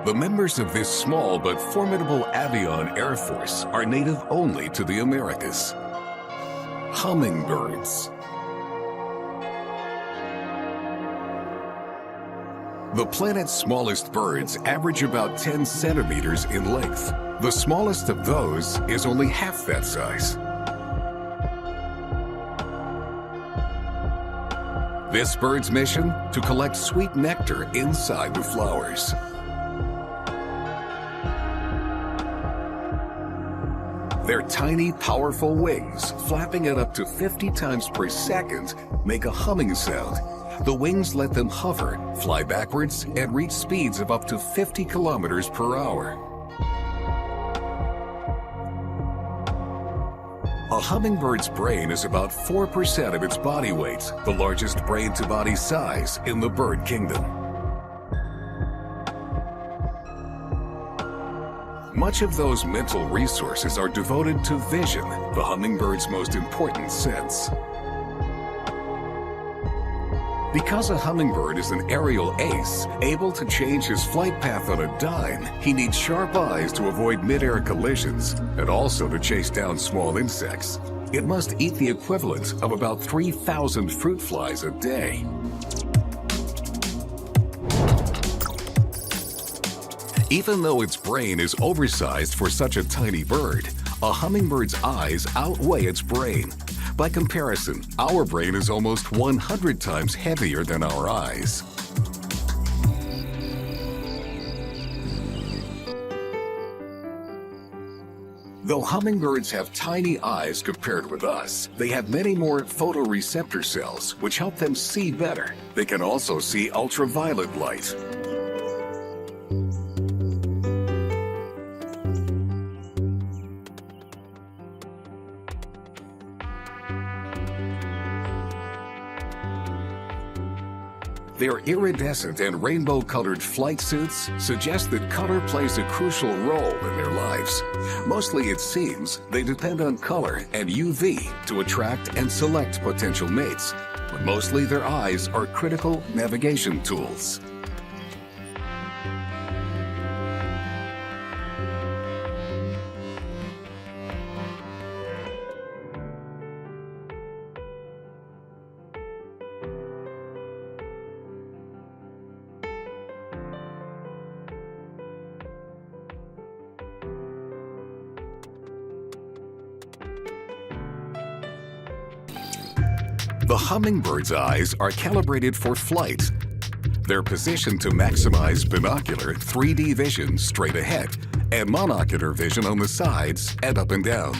The members of this small but formidable avian air force are native only to the Americas. Hummingbirds. The planet's smallest birds average about 10 centimeters in length. The smallest of those is only half that size. This bird's mission? To collect sweet nectar inside the flowers. Their tiny, powerful wings, flapping at up to 50 times per second, make a humming sound. The wings let them hover, fly backwards, and reach speeds of up to 50 kilometers per hour. A hummingbird's brain is about 4% of its body weight, the largest brain-to-body size in the bird kingdom. Much of those mental resources are devoted to vision, the hummingbird's most important sense. Because a hummingbird is an aerial ace, able to change his flight path on a dime, he needs sharp eyes to avoid mid-air collisions and also to chase down small insects. It must eat the equivalent of about 3,000 fruit flies a day. Even though its brain is oversized for such a tiny bird, a hummingbird's eyes outweigh its brain. By comparison, our brain is almost 100 times heavier than our eyes. Though hummingbirds have tiny eyes compared with us, they have many more photoreceptor cells, which help them see better. They can also see ultraviolet light. Their iridescent and rainbow-colored flight suits suggest that color plays a crucial role in their lives. Mostly, it seems, they depend on color and UV to attract and select potential mates, but mostly their eyes are critical navigation tools. The hummingbird's eyes are calibrated for flight. They're positioned to maximize binocular 3D vision straight ahead and monocular vision on the sides and up and down.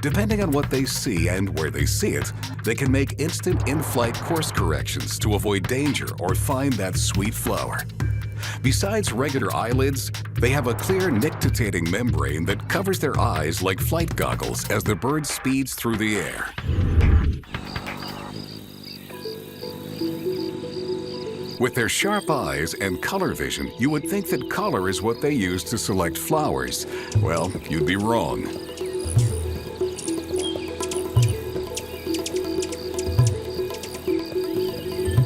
Depending on what they see and where they see it, they can make instant in-flight course corrections to avoid danger or find that sweet flower. Besides regular eyelids, they have a clear nictitating membrane that covers their eyes like flight goggles as the bird speeds through the air. With their sharp eyes and color vision, you would think that color is what they use to select flowers. Well, you'd be wrong.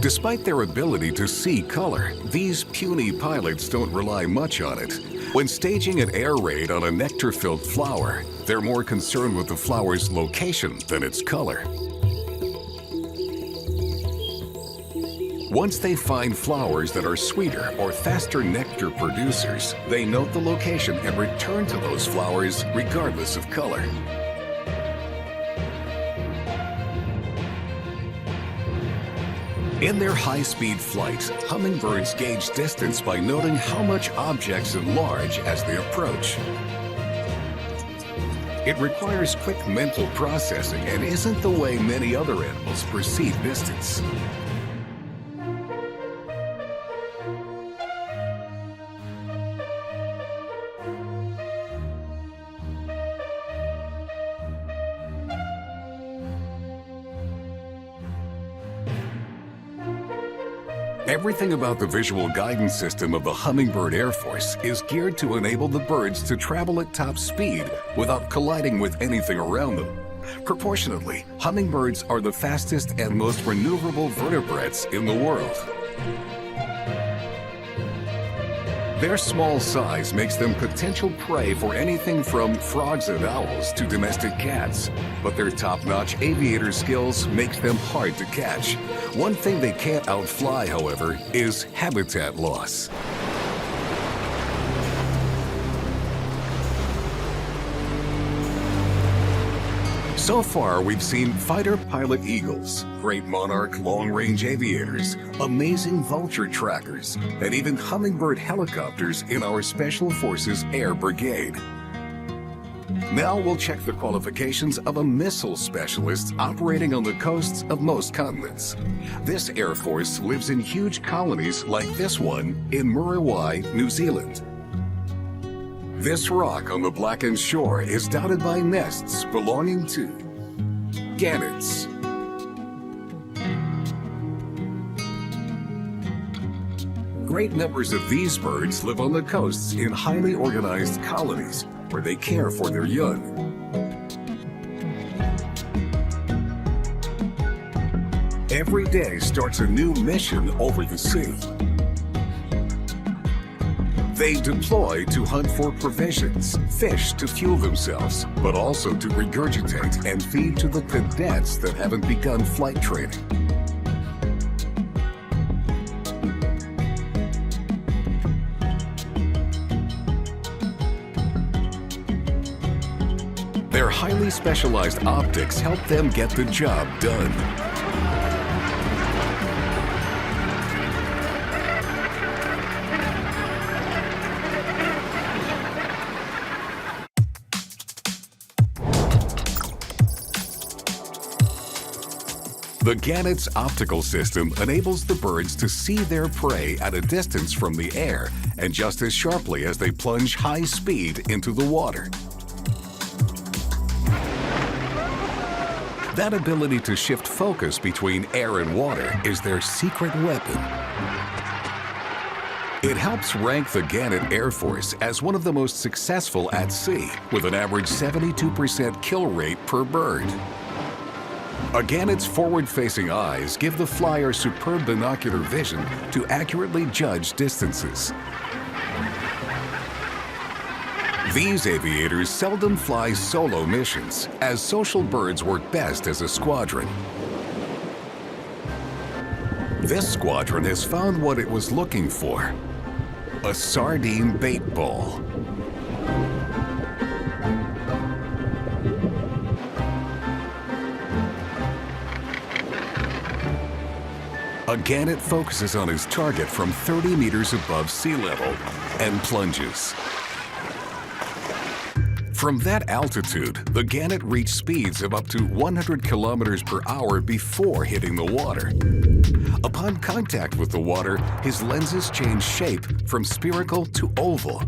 Despite their ability to see color, these puny pilots don't rely much on it. When staging an air raid on a nectar-filled flower, they're more concerned with the flower's location than its color. Once they find flowers that are sweeter or faster nectar producers, they note the location and return to those flowers regardless of color. In their high-speed flight, hummingbirds gauge distance by noting how much objects enlarge as they approach. It requires quick mental processing and isn't the way many other animals perceive distance. Everything about the visual guidance system of the Hummingbird Air Force is geared to enable the birds to travel at top speed without colliding with anything around them. Proportionately, hummingbirds are the fastest and most maneuverable vertebrates in the world. Their small size makes them potential prey for anything from frogs and owls to domestic cats. But their top-notch aviator skills makes them hard to catch. One thing they can't outfly, however, is habitat loss. So far, we've seen fighter pilot eagles, great monarch long-range aviators, amazing vulture trackers, and even hummingbird helicopters in our Special Forces Air Brigade. Now we'll check the qualifications of a missile specialist operating on the coasts of most continents. This Air Force lives in huge colonies like this one in Muriwai, New Zealand. This rock on the blackened shore is dotted by nests belonging to gannets. Great numbers of these birds live on the coasts in highly organized colonies where they care for their young. Every day starts a new mission over the sea. They deploy to hunt for provisions, fish to fuel themselves, but also to regurgitate and feed to the cadets that haven't begun flight training. Their highly specialized optics help them get the job done. The gannet's optical system enables the birds to see their prey at a distance from the air and just as sharply as they plunge high speed into the water. That ability to shift focus between air and water is their secret weapon. It helps rank the Gannet Air Force as one of the most successful at sea, with an average 72% kill rate per bird. A gannet's forward-facing eyes give the flyer superb binocular vision to accurately judge distances. These aviators seldom fly solo missions, as social birds work best as a squadron. This squadron has found what it was looking for: a sardine bait ball. A gannet focuses on his target from 30 meters above sea level and plunges. From that altitude, the gannet reached speeds of up to 100 kilometers per hour before hitting the water. Upon contact with the water, his lenses change shape from spherical to oval.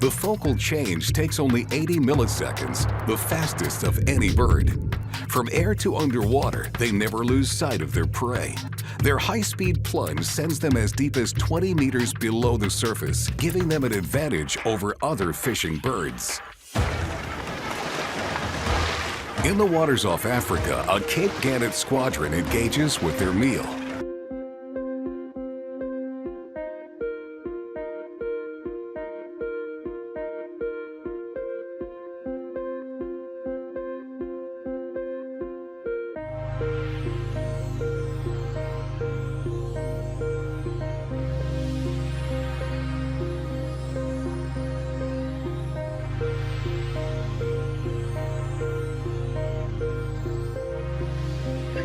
The focal change takes only 80 milliseconds, the fastest of any bird. From air to underwater, they never lose sight of their prey. Their high-speed plunge sends them as deep as 20 meters below the surface, giving them an advantage over other fishing birds. In the waters off Africa, a Cape Gannet squadron engages with their meal.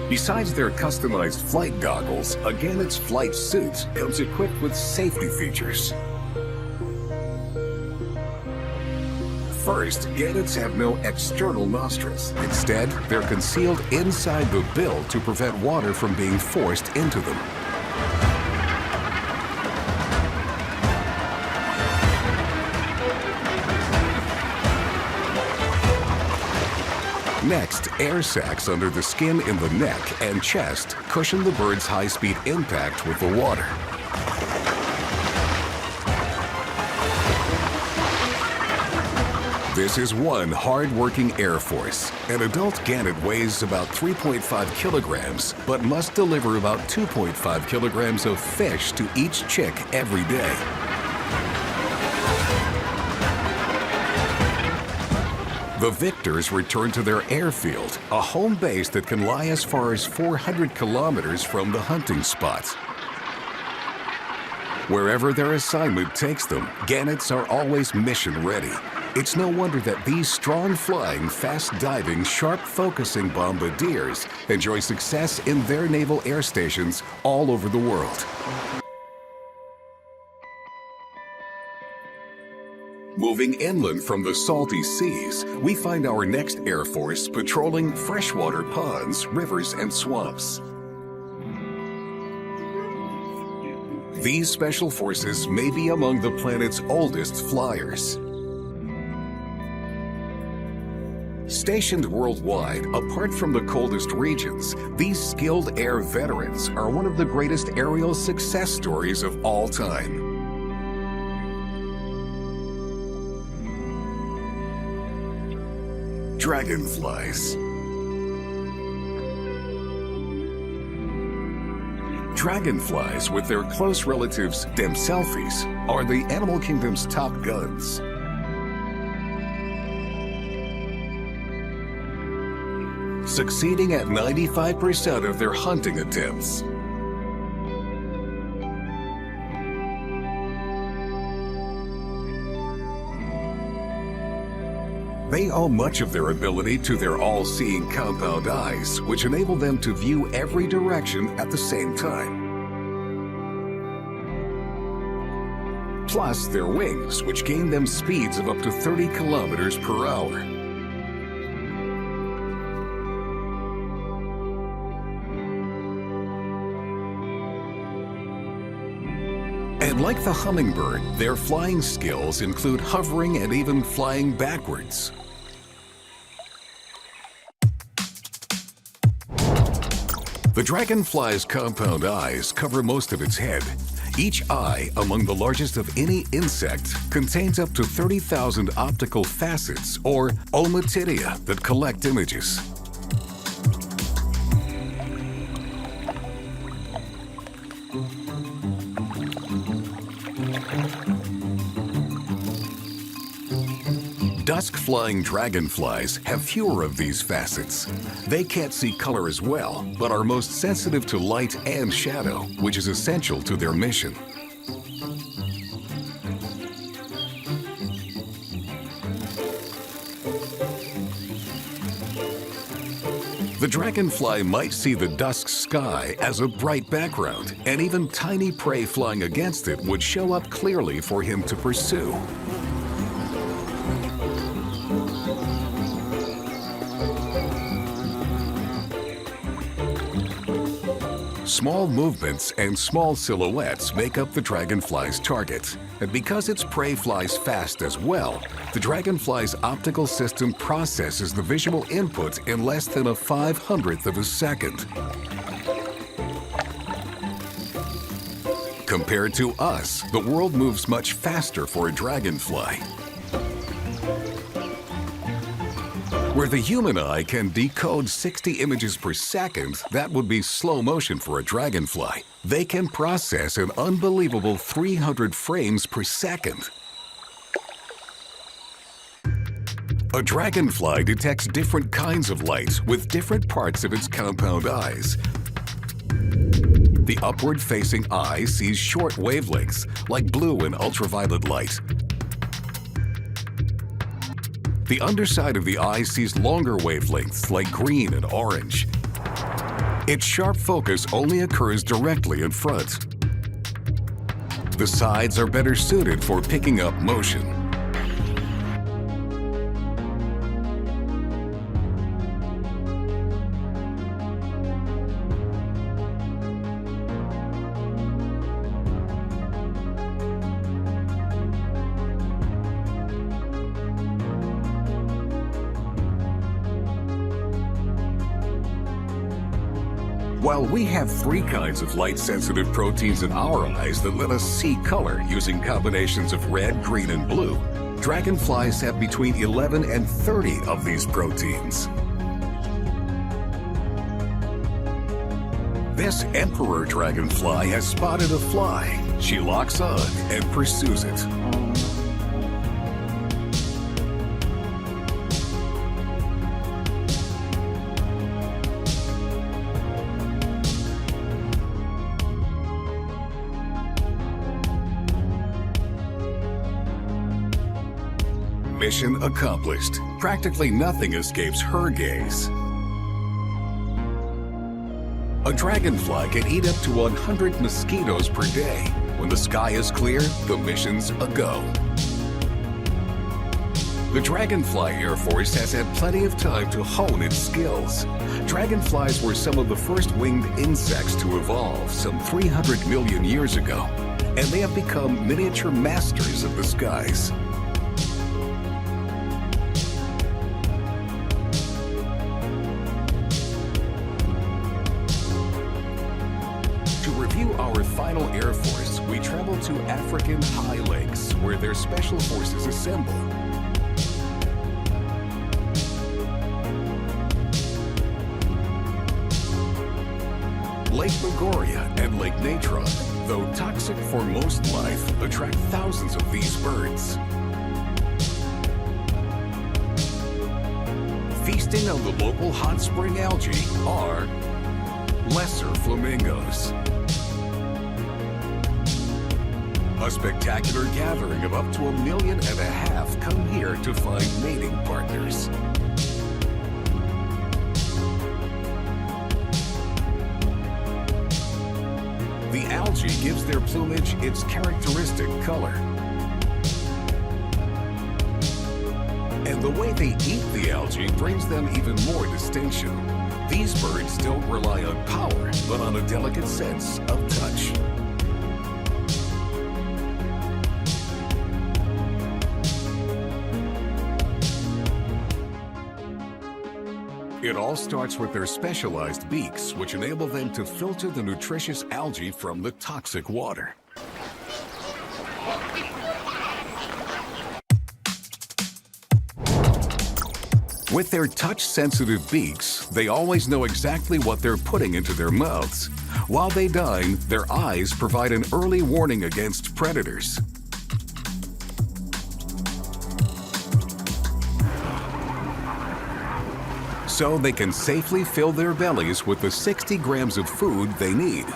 Besides their customized flight goggles, a Gannet's flight suit comes equipped with safety features. First, Gannets have no external nostrils. Instead, they're concealed inside the bill to prevent water from being forced into them. Next, air sacs under the skin in the neck and chest cushion the bird's high-speed impact with the water. This is one hard-working Air Force. An adult gannet weighs about 3.5 kilograms, but must deliver about 2.5 kilograms of fish to each chick every day. The victors return to their airfield, a home base that can lie as far as 400 kilometers from the hunting spot. Wherever their assignment takes them, gannets are always mission ready. It's no wonder that these strong-flying, fast-diving, sharp-focusing bombardiers enjoy success in their naval air stations all over the world. Moving inland from the salty seas, we find our next Air Force patrolling freshwater ponds, rivers, and swamps. These special forces may be among the planet's oldest flyers. Stationed worldwide, apart from the coldest regions, these skilled air veterans are one of the greatest aerial success stories of all time. Dragonflies. Dragonflies, with their close relatives, Demselfis, are the animal kingdom's top guns. Succeeding at 95% of their hunting attempts. They owe much of their ability to their all-seeing compound eyes, which enable them to view every direction at the same time. Plus their wings, which gain them speeds of up to 30 kilometers per hour. And like the hummingbird, their flying skills include hovering and even flying backwards. The dragonfly's compound eyes cover most of its head. Each eye, among the largest of any insect, contains up to 30,000 optical facets, or ommatidia, that collect images. Dusk-flying dragonflies have fewer of these facets. They can't see color as well, but are most sensitive to light and shadow, which is essential to their mission. The dragonfly might see the dusk sky as a bright background, and even tiny prey flying against it would show up clearly for him to pursue. Small movements and small silhouettes make up the dragonfly's target. And because its prey flies fast as well, the dragonfly's optical system processes the visual input in less than a 500th of a second. Compared to us, the world moves much faster for a dragonfly. Where the human eye can decode 60 images per second, that would be slow motion for a dragonfly. They can process an unbelievable 300 frames per second. A dragonfly detects different kinds of light with different parts of its compound eyes. The upward-facing eye sees short wavelengths, like blue and ultraviolet light. The underside of the eye sees longer wavelengths like green and orange. Its sharp focus only occurs directly in front. The sides are better suited for picking up motion. While we have 3 kinds of light-sensitive proteins in our eyes that let us see color using combinations of red, green, and blue, dragonflies have between 11 and 30 of these proteins. This emperor dragonfly has spotted a fly. She locks on and pursues it. Mission accomplished. Practically nothing escapes her gaze. A dragonfly can eat up to 100 mosquitoes per day. When the sky is clear, the mission's a go. The Dragonfly Air Force has had plenty of time to hone its skills. Dragonflies were some of the first winged insects to evolve some 300 million years ago, and they have become miniature masters of the skies. To review our final Air Force, we travel to African high lakes, where their special forces assemble. Lake Bogoria and Lake Natron, though toxic for most life, attract thousands of these birds. Feasting on the local hot spring algae are lesser flamingos. A spectacular gathering of up to 1.5 million come here to find mating partners. The algae gives their plumage its characteristic color. And the way they eat the algae brings them even more distinction. These birds don't rely on power, but on a delicate sense of touch. It all starts with their specialized beaks, which enable them to filter the nutritious algae from the toxic water. With their touch-sensitive beaks, they always know exactly what they're putting into their mouths. While they dine, their eyes provide an early warning against predators. So they can safely fill their bellies with the 60 grams of food they need.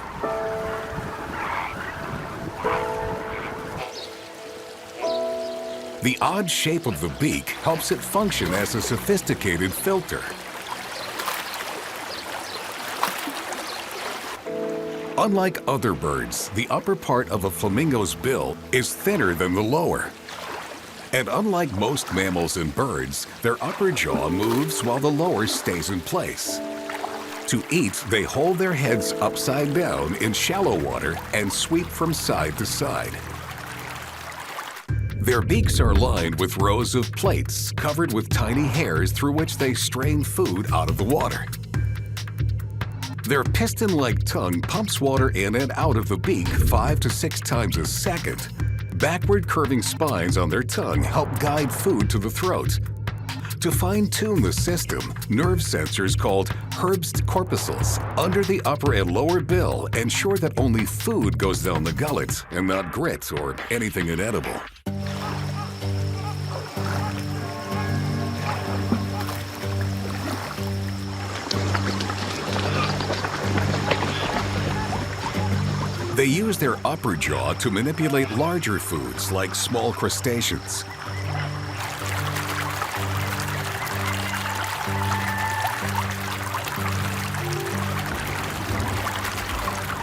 The odd shape of the beak helps it function as a sophisticated filter. Unlike other birds, the upper part of a flamingo's bill is thinner than the lower. And unlike most mammals and birds, their upper jaw moves while the lower stays in place. To eat, they hold their heads upside down in shallow water and sweep from side to side. Their beaks are lined with rows of plates covered with tiny hairs through which they strain food out of the water. Their piston-like tongue pumps water in and out of the beak 5 to 6 times a second. Backward curving spines on their tongue help guide food to the throat. To fine-tune the system, nerve sensors called Herbst corpuscles under the upper and lower bill ensure that only food goes down the gullet and not grit or anything inedible. They use their upper jaw to manipulate larger foods like small crustaceans.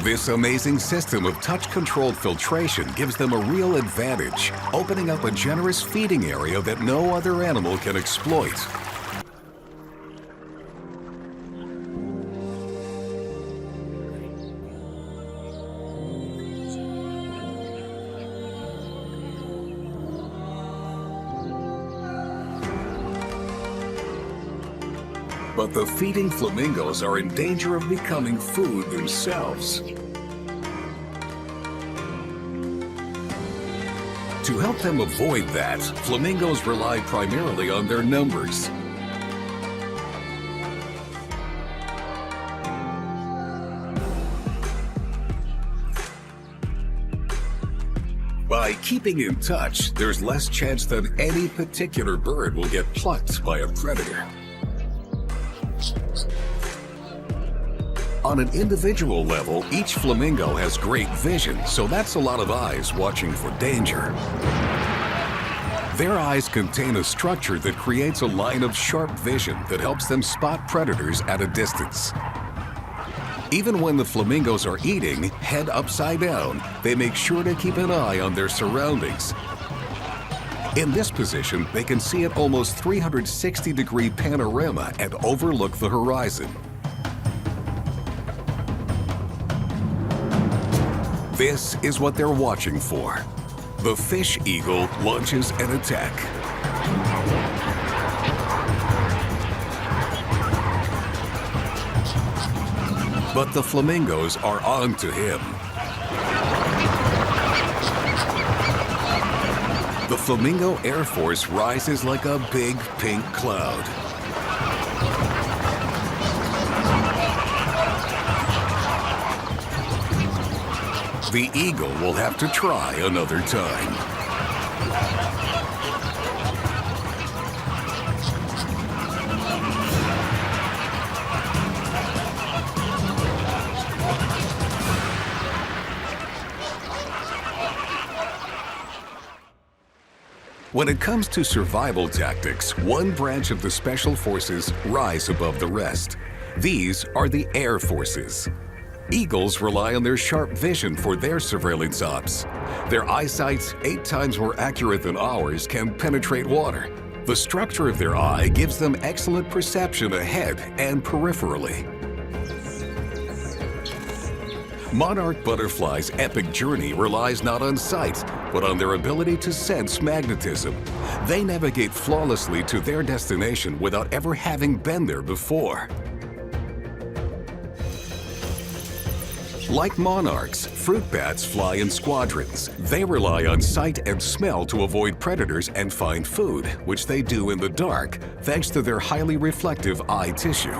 This amazing system of touch-controlled filtration gives them a real advantage, opening up a generous feeding area that no other animal can exploit. But the feeding flamingos are in danger of becoming food themselves. To help them avoid that, flamingos rely primarily on their numbers. By keeping in touch, there's less chance that any particular bird will get plucked by a predator. On an individual level, each flamingo has great vision, so that's a lot of eyes watching for danger. Their eyes contain a structure that creates a line of sharp vision that helps them spot predators at a distance. Even when the flamingos are eating, head upside down, they make sure to keep an eye on their surroundings. In this position, they can see an almost 360-degree panorama and overlook the horizon. This is what they're watching for. The fish eagle launches an attack. But the flamingos are on to him. The Flamingo Air Force rises like a big pink cloud. The eagle will have to try another time. When it comes to survival tactics, one branch of the Special Forces rise above the rest. These are the Air Forces. Eagles rely on their sharp vision for their surveillance ops. Their eyesight, 8 times more accurate than ours, can penetrate water. The structure of their eye gives them excellent perception ahead and peripherally. Monarch butterflies' epic journey relies not on sight, but on their ability to sense magnetism. They navigate flawlessly to their destination without ever having been there before. Like monarchs, fruit bats fly in squadrons. They rely on sight and smell to avoid predators and find food, which they do in the dark, thanks to their highly reflective eye tissue.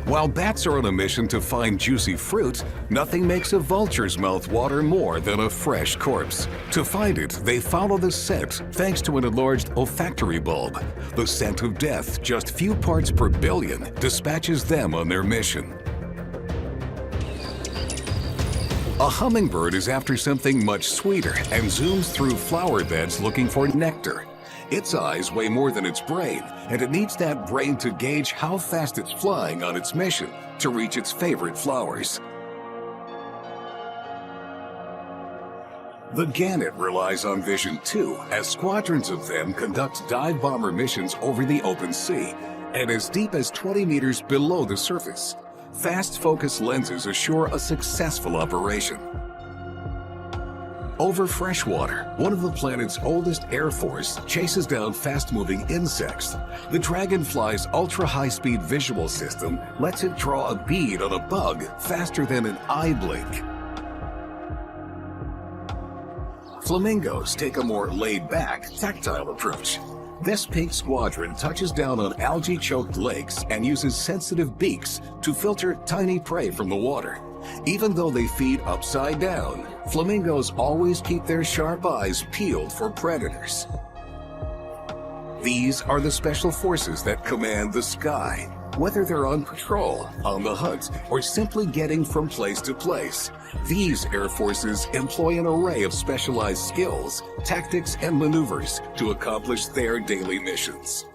While bats are on a mission to find juicy fruit, nothing makes a vulture's mouth water more than a fresh corpse. To find it, they follow the scent thanks to an enlarged olfactory bulb. The scent of death, just few parts per billion, dispatches them on their mission. A hummingbird is after something much sweeter and zooms through flower beds looking for nectar. Its eyes weigh more than its brain, and it needs that brain to gauge how fast it's flying on its mission to reach its favorite flowers. The gannet relies on vision too, as squadrons of them conduct dive bomber missions over the open sea and as deep as 20 meters below the surface. Fast focus lenses assure a successful operation. Over freshwater, one of the planet's oldest air force chases down fast-moving insects. The dragonfly's ultra-high-speed visual system lets it draw a bead on a bug faster than an eye blink. Flamingos take a more laid-back, tactile approach. This pink squadron touches down on algae-choked lakes and uses sensitive beaks to filter tiny prey from the water. Even though they feed upside down, flamingos always keep their sharp eyes peeled for predators. These are the special forces that command the sky. Whether they're on patrol, on the hunt, or simply getting from place to place, these air forces employ an array of specialized skills, tactics, and maneuvers to accomplish their daily missions.